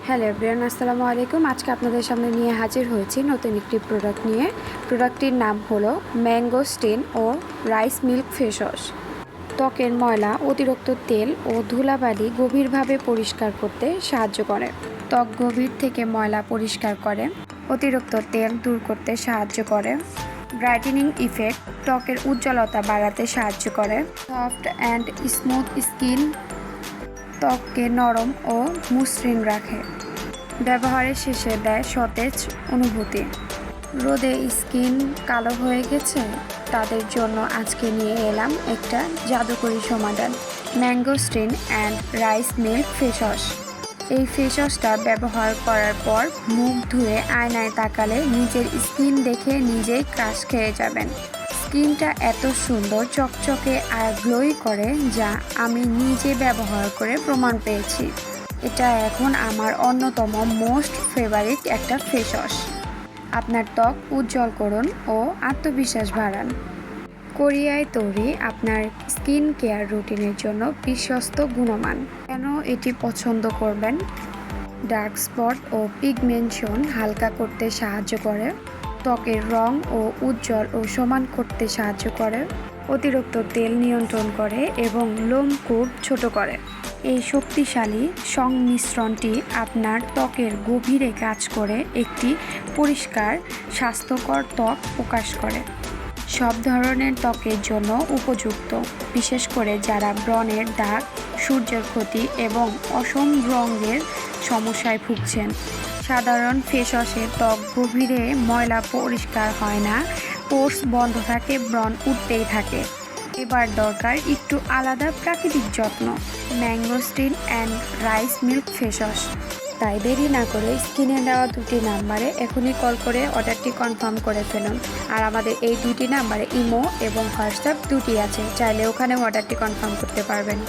Hello everyone, আসসালামু আলাইকুম। আজকে আপনাদের সামনে নিয়ে হাজির হয়েছি নতুন একটি প্রোডাক্ট নিয়ে। প্রোডাক্টটির নাম হলো ম্যাঙ্গোস্টিন ও রাইস মিল্ক ফেস ওয়াশ। ত্বকের ময়লা, অতিরিক্ত তেল ও ধুলাবালি গভীরভাবে পরিষ্কার করতে সাহায্য করে। ত্বক গভীর থেকে ময়লা পরিষ্কার করে, অতিরিক্ত তেল দূর করতে সাহায্য করে, ব্রাইটেনিং ইফেক্ট, ত্বকের উজ্জ্বলতা বাড়াতে সাহায্য করে, সফট অ্যান্ড স্মুথ স্কিন, ত্বককে নরম ও মসৃণ রাখে, ব্যবহারের শেষে দেয় সতেজ অনুভূতি। রোদে স্কিন কালো হয়ে গেছে, তাদের জন্য আজকে নিয়ে এলাম একটা জাদুকরী সমাধান, mangosteen and rice milk face wash. এই ফেস ওয়াশটা ব্যবহার করার পর মুখ ধুয়ে আয়নায় তাকালে নিজের স্কিন দেখে নিজেই ক্রাশ খেয়ে যাবেন। স্কিনটা এত সুন্দর, চকচকে আর গ্লোই করে যা আমি নিজে ব্যবহার করে প্রমাণ পেয়েছি। এটা এখন আমার অন্যতম মোস্ট ফেভারিট একটা ফেস ওয়াশ। আপনার ত্বক উজ্জ্বল করুন ও আত্মবিশ্বাস বাড়ান। কোরিয়ায় তৈরি আপনার স্কিন কেয়ার রুটিনের জন্য বিশ্বস্ত গুণমান। কেন এটি পছন্দ করবেন? ডার্ক স্পট ও পিগমেন্টেশন হালকা করতে সাহায্য করে, ত্বকের রং ও উজ্জ্বল ও সমান করতে সাহায্য করে, অতিরিক্ত তেল নিয়ন্ত্রণ করে এবং লোমকূপ ছোট করে। এই শক্তিশালী সংমিশ্রণটি আপনার ত্বকের গভীরে কাজ করে একটি পরিষ্কার, স্বাস্থ্যকর ত্বক প্রকাশ করে। সব ধরনের ত্বকের জন্য উপযুক্ত, বিশেষ করে যারা ব্রণের দাগ, সূর্যের ক্ষতি এবং অসম রঙের সমস্যায় ভুগছেন। সাধারণ ফেস ওয়াশে ত্বক গভীরে ময়লা পরিষ্কার হয় না, পোর্স বন্ধ থাকে, ব্রণ উঠতেই থাকে। এবার দরকার একটু আলাদা প্রাকৃতিক যত্ন, mangosteen and rice milk face wash. তাই দেরি না করে স্ক্রিনে দেওয়া দুটি নাম্বারে এখনই কল করে অর্ডারটি কনফার্ম করে ফেলুন। আর আমাদের এই দুটি নাম্বারে ইমো এবং হোয়াটসঅ্যাপ দুটি আছে, চাইলে ওখানেও অর্ডারটি কনফার্ম করতে পারবেন।